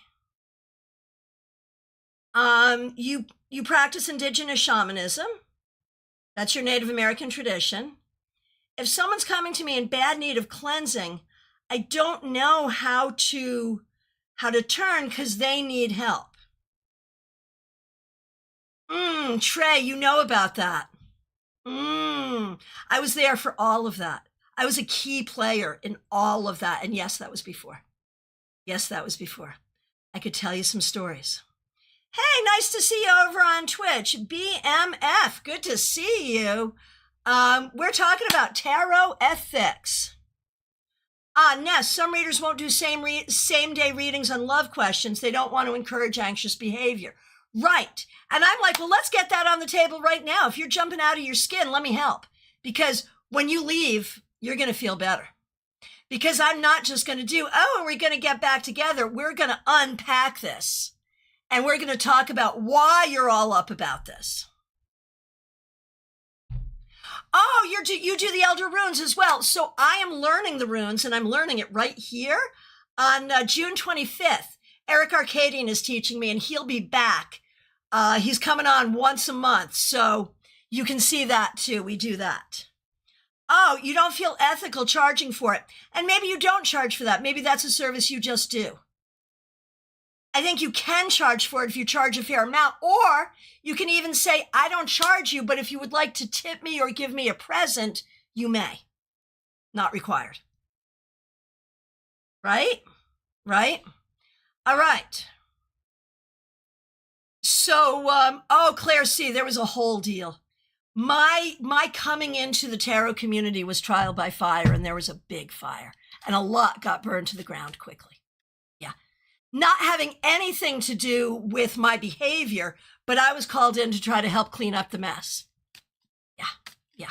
you practice indigenous shamanism. That's your Native American tradition. If someone's coming to me in bad need of cleansing, I don't know how to turn because they need help. Trey, you know about that. I was there for all of that. I was a key player in all of that. And yes, that was before. Yes, that was before. I could tell you some stories. Hey, nice to see you over on Twitch. BMF, good to see you. We're talking about tarot ethics. Ness, some readers won't do same day readings on love questions. They don't want to encourage anxious behavior. Right. And I'm like, well, let's get that on the table right now. If you're jumping out of your skin, let me help. Because when you leave, you're going to feel better. Because I'm not just going to do, are we going to get back together? We're going to unpack this. And we're going to talk about why you're all up about this. Oh, you do the Elder Runes as well. So I am learning the runes, and I'm learning it right here on June 25th. Eric Arcadian is teaching me, and he'll be back. He's coming on once a month, so you can see that too. We do that. Oh, you don't feel ethical charging for it. And maybe you don't charge for that. Maybe that's a service you just do. I think you can charge for it if you charge a fair amount, or you can even say, I don't charge you, but if you would like to tip me or give me a present, you may. Not required. Right? Right? All right. So, Claire C., there was a whole deal. My coming into the tarot community was trial by fire, and there was a big fire, and a lot got burned to the ground quickly. Yeah. Not having anything to do with my behavior, but I was called in to try to help clean up the mess. Yeah.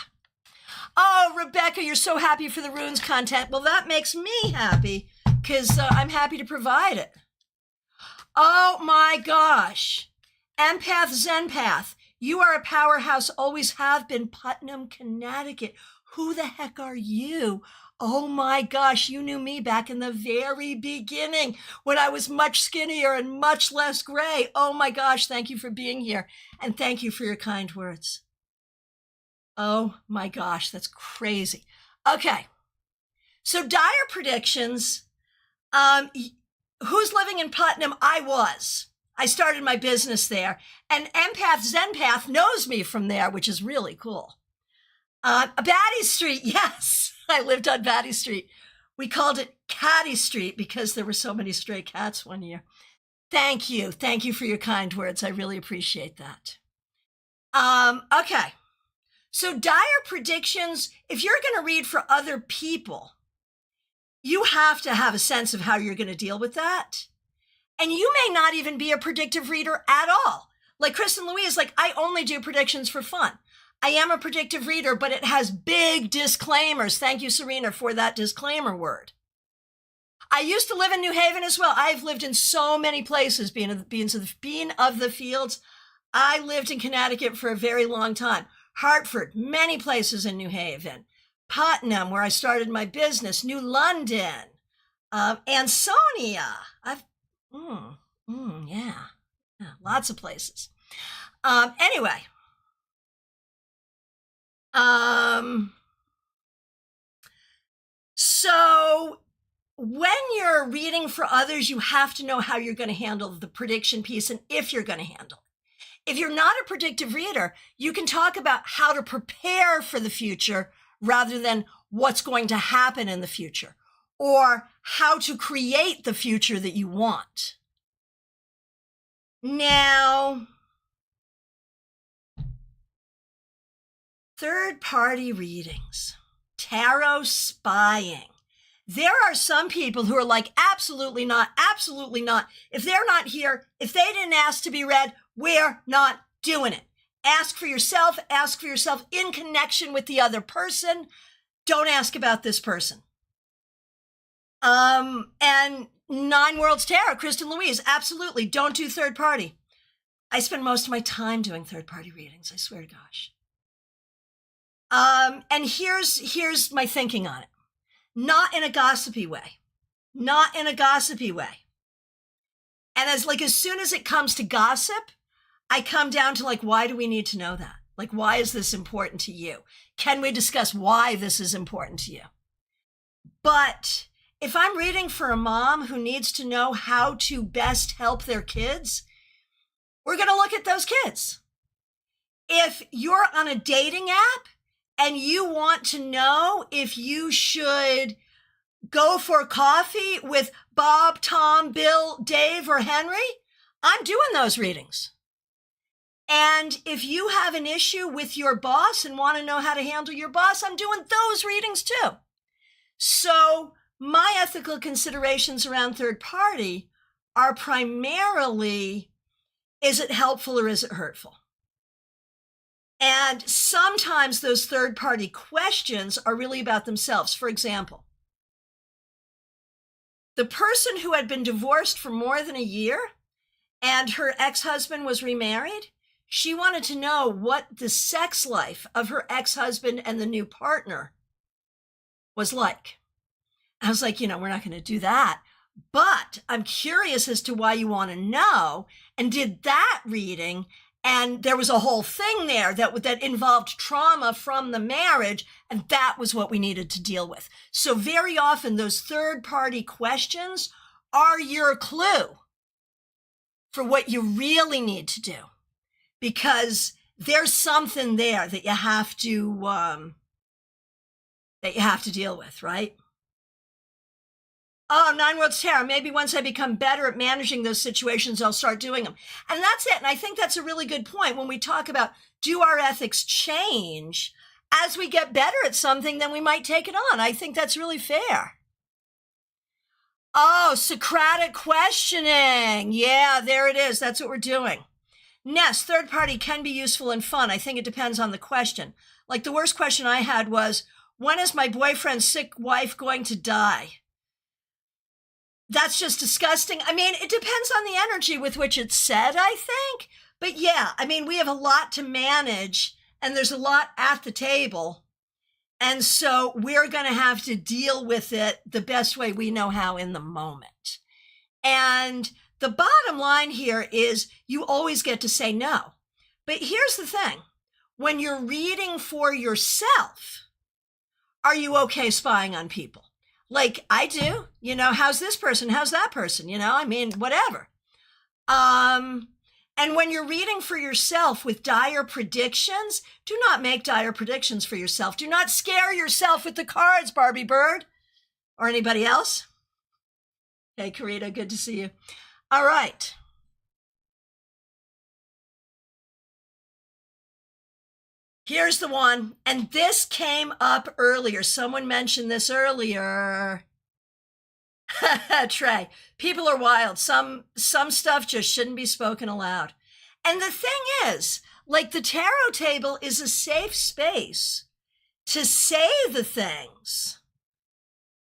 Oh, Rebecca, you're so happy for the runes content. Well, that makes me happy because I'm happy to provide it. Oh my gosh. Empath Zenpath, you are a powerhouse, always have been. Putnam, Connecticut. Who the heck are you? Oh my gosh, you knew me back in the very beginning when I was much skinnier and much less gray. Oh my gosh, thank you for being here. And thank you for your kind words. Oh my gosh, that's crazy. Okay, so dire predictions. Who's living in Putnam? I started my business there. And Empath Zenpath knows me from there, which is really cool. Batty Street, yes. I lived on Batty Street. We called it Catty Street because there were so many stray cats one year. Thank you. Thank you for your kind words. I really appreciate that. Okay. So dire predictions, if you're going to read for other people, you have to have a sense of how you're going to deal with that. And you may not even be a predictive reader at all. Like Kristen Louise, like I only do predictions for fun. I am a predictive reader, but it has big disclaimers. Thank you, Serena, for that disclaimer word. I used to live in New Haven as well. I've lived in so many places, being of the fields. I lived in Connecticut for a very long time. Hartford, many places in New Haven. Putnam, where I started my business. New London. Ansonia. Yeah, lots of places. Anyway. So when you're reading for others, you have to know how you're going to handle the prediction piece and if you're going to handle it. If you're not a predictive reader, you can talk about how to prepare for the future rather than what's going to happen in the future, or how to create the future that you want. Now, third-party readings, tarot spying. There are some people who are like, absolutely not, absolutely not. If they're not here, if they didn't ask to be read, we're not doing it. Ask for yourself in connection with the other person. Don't ask about this person. And Nine Worlds Tarot, Kristen Louise, absolutely, don't do third party. I spend most of my time doing third party readings, I swear to gosh. And here's my thinking on it. Not in a gossipy way. Not in a gossipy way. And as soon as it comes to gossip, I come down to why do we need to know that? Why is this important to you? Can we discuss why this is important to you? But if I'm reading for a mom who needs to know how to best help their kids, we're going to look at those kids. If you're on a dating app and you want to know if you should go for coffee with Bob, Tom, Bill, Dave, or Henry, I'm doing those readings. And if you have an issue with your boss and want to know how to handle your boss, I'm doing those readings too. So my ethical considerations around third party are primarily, is it helpful or is it hurtful? And sometimes those third party questions are really about themselves. For example, the person who had been divorced for more than a year and her ex-husband was remarried, she wanted to know what the sex life of her ex-husband and the new partner was like. I was like, we're not going to do that. But I'm curious as to why you want to know, and did that reading. And there was a whole thing there that involved trauma from the marriage, and that was what we needed to deal with. So very often those third-party questions are your clue for what you really need to do, because there's something there that you have to deal with, right? Oh, Nine Worlds Tarot, maybe once I become better at managing those situations, I'll start doing them. And that's it. And I think that's a really good point when we talk about, do our ethics change? As we get better at something, then we might take it on. I think that's really fair. Oh, Socratic questioning. Yeah, there it is. That's what we're doing. Next, third party can be useful and fun. I think it depends on the question. Like the worst question I had was, when is my boyfriend's sick wife going to die? That's just disgusting. I mean, it depends on the energy with which it's said, I think. But yeah, I mean, we have a lot to manage and there's a lot at the table. And so we're going to have to deal with it the best way we know how in the moment. And the bottom line here is you always get to say no. But here's the thing. When you're reading for yourself, are you okay spying on people? Like I do, how's this person? How's that person? I mean, whatever. And when you're reading for yourself with dire predictions, do not make dire predictions for yourself. Do not scare yourself with the cards, Barbie Bird, or anybody else. Hey, Karita, good to see you. All right. Here's the one, and this came up earlier. Someone mentioned this earlier. Trey, people are wild. Some stuff just shouldn't be spoken aloud. And the thing is, like the tarot table is a safe space to say the things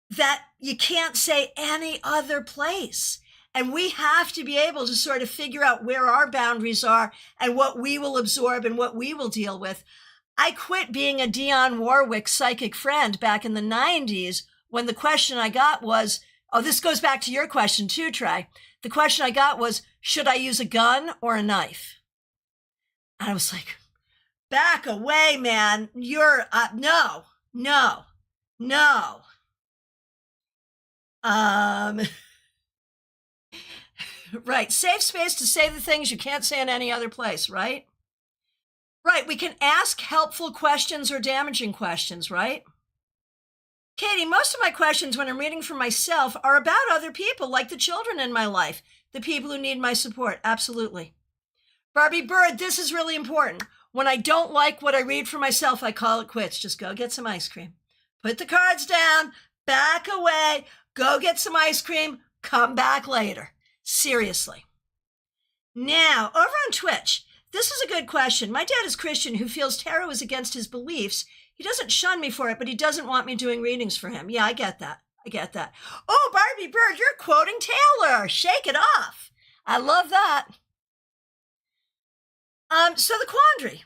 that you can't say any other place. And we have to be able to sort of figure out where our boundaries are and what we will absorb and what we will deal with. I quit being a Dionne Warwick psychic friend back in the 90s when the question I got was, oh, this goes back to your question too, Trey. The question I got was, should I use a gun or a knife? And I was like, back away, man. You're, no. Right. Safe space to say the things you can't say in any other place, right? Right. We can ask helpful questions or damaging questions, right? Katie, most of my questions when I'm reading for myself are about other people, like the children in my life, the people who need my support. Absolutely. Barbie Bird, this is really important. When I don't like what I read for myself, I call it quits. Just go get some ice cream. Put the cards down, back away, go get some ice cream, come back later. Seriously. Now, over on Twitch, this is a good question. My dad is Christian who feels tarot is against his beliefs. He doesn't shun me for it, but he doesn't want me doing readings for him. Yeah, I get that. Oh, Barbie Bird, you're quoting Taylor. Shake it off. I love that. So the quandary.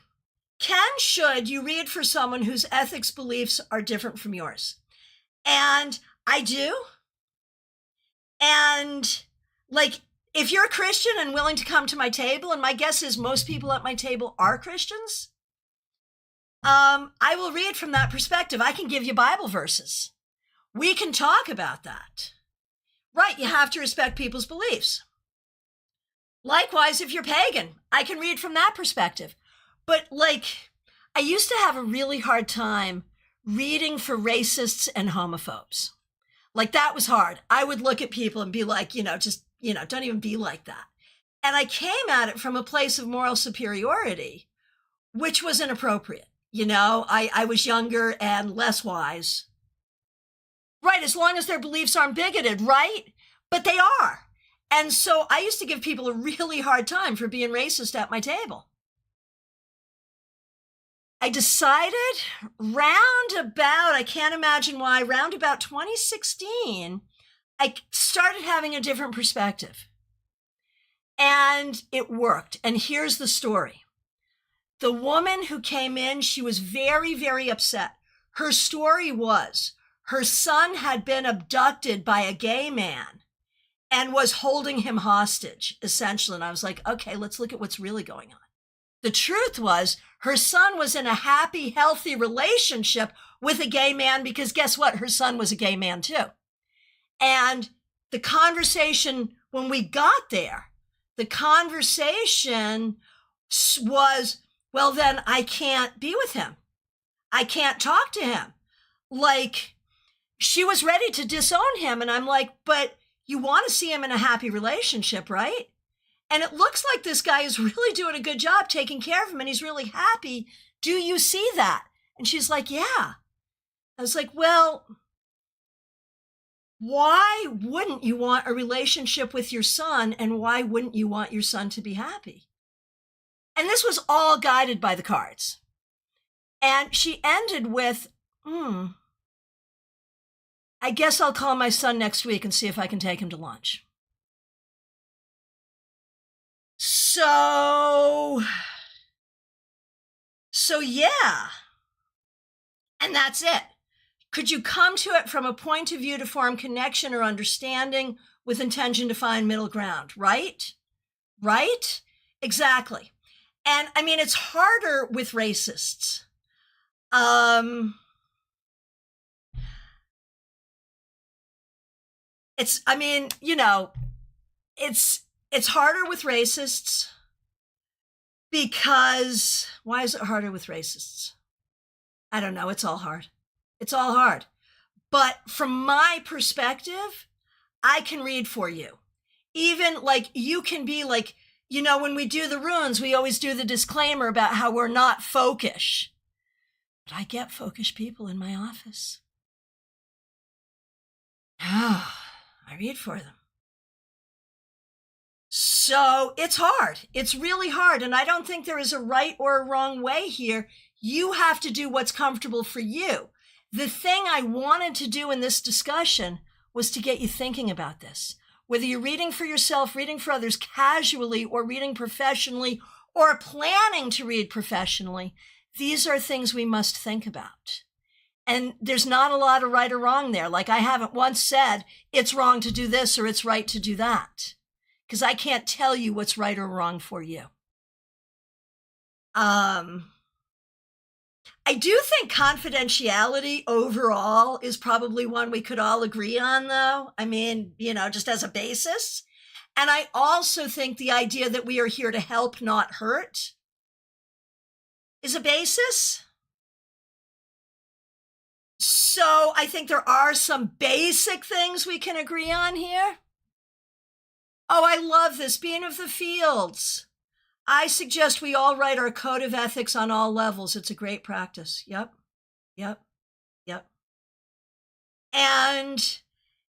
Should you read for someone whose ethics beliefs are different from yours? And I do. And like, if you're a Christian and willing to come to my table, and my guess is most people at my table are Christians, I will read from that perspective. I can give you Bible verses. we can talk about that. Right, you have to respect people's beliefs. Likewise, if you're pagan, I can read from that perspective. But I used to have a really hard time reading for racists and homophobes. That was hard. I would look at people and be like, don't even be like that. And I came at it from a place of moral superiority, which was inappropriate. I was younger and less wise. Right, as long as their beliefs aren't bigoted, right? But they are. And so I used to give people a really hard time for being racist at my table. I decided I can't imagine why, round about 2016, I started having a different perspective. And it worked. And here's the story. The woman who came in, she was very, very upset. Her story was her son had been abducted by a gay man and was holding him hostage, essentially. And I was like, okay, let's look at what's really going on. The truth was her son was in a happy, healthy relationship with a gay man because guess what? Her son was a gay man too. And the conversation, when we got there, the conversation was, well, then I can't be with him. I can't talk to him. She was ready to disown him. And I'm like, but you want to see him in a happy relationship, right? And it looks like this guy is really doing a good job taking care of him and he's really happy. Do you see that? And she's like, yeah. I was like, well, why wouldn't you want a relationship with your son and why wouldn't you want your son to be happy? And this was all guided by the cards. And she ended with, I guess I'll call my son next week and see if I can take him to lunch. So yeah. And that's it. Could you come to it from a point of view to form connection or understanding with intention to find middle ground, right? Right? Exactly. And I mean, it's harder with racists. It's harder with racists because, why is it harder with racists? I don't know. It's all hard. It's all hard. But from my perspective, I can read for you. Even you can be when we do the runes, we always do the disclaimer about how we're not folkish. But I get folkish people in my office. I read for them. So it's hard. It's really hard. And I don't think there is a right or a wrong way here. You have to do what's comfortable for you. The thing I wanted to do in this discussion was to get you thinking about this. Whether you're reading for yourself, reading for others casually, or reading professionally, or planning to read professionally, these are things we must think about. And there's not a lot of right or wrong there. I haven't once said it's wrong to do this or it's right to do that, because I can't tell you what's right or wrong for you. I do think confidentiality overall is probably one we could all agree on, though. I mean, just as a basis. And I also think the idea that we are here to help, not hurt, is a basis. So I think there are some basic things we can agree on here. Oh, I love this. Being of the fields. I suggest we all write our code of ethics on all levels. It's a great practice. Yep. And,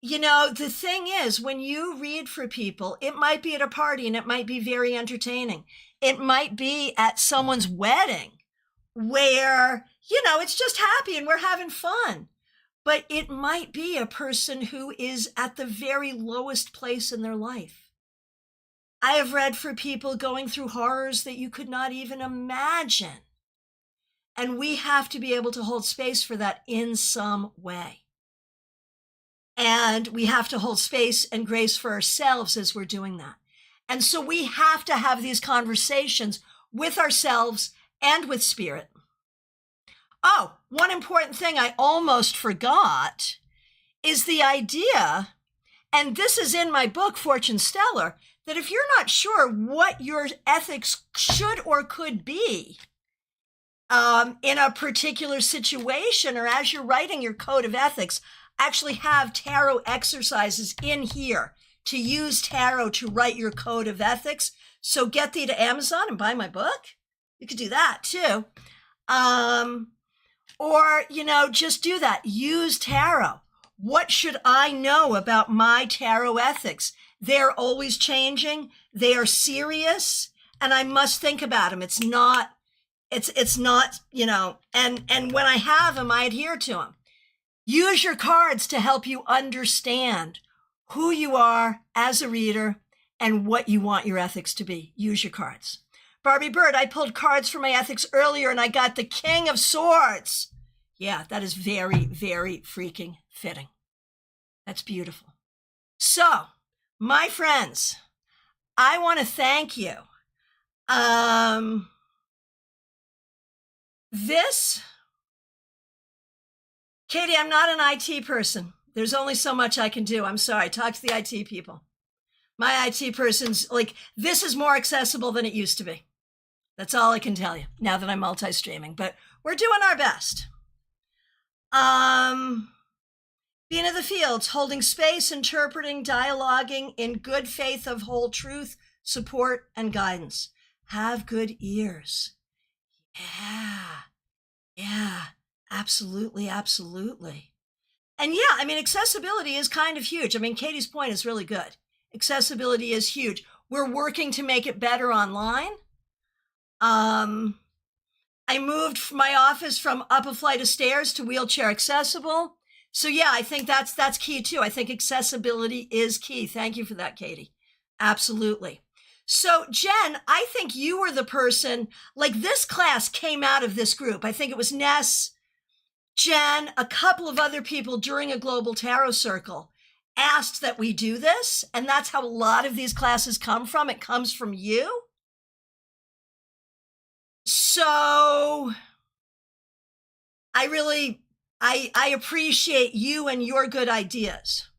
the thing is, when you read for people, it might be at a party and it might be very entertaining. It might be at someone's wedding where, it's just happy and we're having fun. But it might be a person who is at the very lowest place in their life. I have read for people going through horrors that you could not even imagine. And we have to be able to hold space for that in some way. And we have to hold space and grace for ourselves as we're doing that. And so we have to have these conversations with ourselves and with spirit. Oh, one important thing I almost forgot is the idea, and this is in my book, Fortune Stellar, that if you're not sure what your ethics should or could be in a particular situation, or as you're writing your code of ethics, actually have tarot exercises in here to use tarot to write your code of ethics. So get thee to Amazon and buy my book. You could do that too. Or, just do that. Use tarot. What should I know about my tarot ethics? They're always changing. They are serious, and I must think about them. It's not, and when I have them, I adhere to them. Use your cards to help you understand who you are as a reader and what you want your ethics to be. Use your cards. Barbie Bird, I pulled cards for my ethics earlier and I got the King of Swords. Yeah, that is very, very freaking fitting. That's beautiful. So, my friends, I want to thank you. Katie, I'm not an IT person. There's only so much I can do. I'm sorry. Talk to the IT people. My IT person's this is more accessible than it used to be. That's all I can tell you now that I'm multi-streaming, but we're doing our best. Being in the fields, holding space, interpreting, dialoguing in good faith of whole truth, support, and guidance. Have good ears. Yeah, absolutely, absolutely. And yeah, accessibility is kind of huge. Katie's point is really good. Accessibility is huge. We're working to make it better online. I moved my office from up a flight of stairs to wheelchair accessible. So yeah, I think that's key too. I think accessibility is key. Thank you for that, Katie. Absolutely. So Jen, I think you were the person, this class came out of this group. I think it was Ness, Jen, a couple of other people during a global tarot circle asked that we do this. And that's how a lot of these classes come from. It comes from you. So I appreciate you and your good ideas.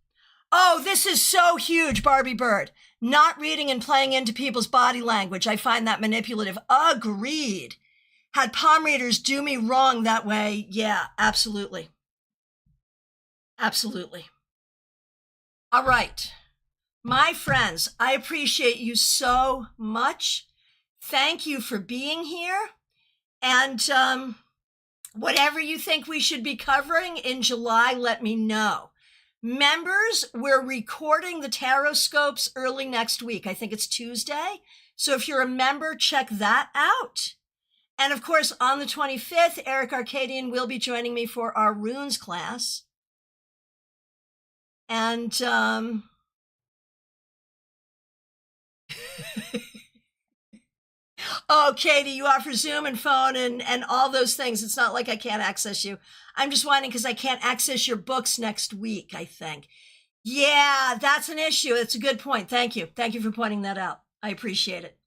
Oh, this is so huge, Barbie Bird. Not reading and playing into people's body language. I find that manipulative. Agreed. Had palm readers do me wrong that way. Yeah, absolutely. Absolutely. All right. My friends, I appreciate you so much. Thank you for being here. And whatever you think we should be covering in July, let me know. Members, we're recording the Tarot Scopes early next week. I think it's Tuesday. So if you're a member, check that out. And of course, on the 25th, Eric Arcadian will be joining me for our runes class. And oh, Katie, you offer Zoom and phone and all those things. It's not like I can't access you. I'm just whining because I can't access your books next week, I think. Yeah, that's an issue. It's a good point. Thank you. Thank you for pointing that out. I appreciate it.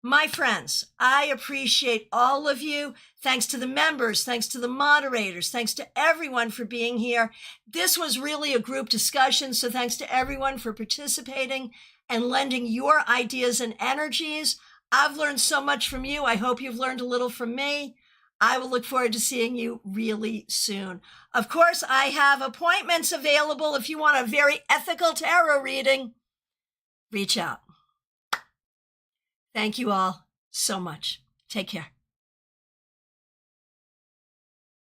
My friends, I appreciate all of you. Thanks to the members, thanks to the moderators, thanks to everyone for being here. This was really a group discussion, so thanks to everyone for participating and lending your ideas and energies. I've learned so much from you. I hope you've learned a little from me. I will look forward to seeing you really soon. Of course, I have appointments available if you want a very ethical tarot reading. Reach out. Thank you all so much. Take care.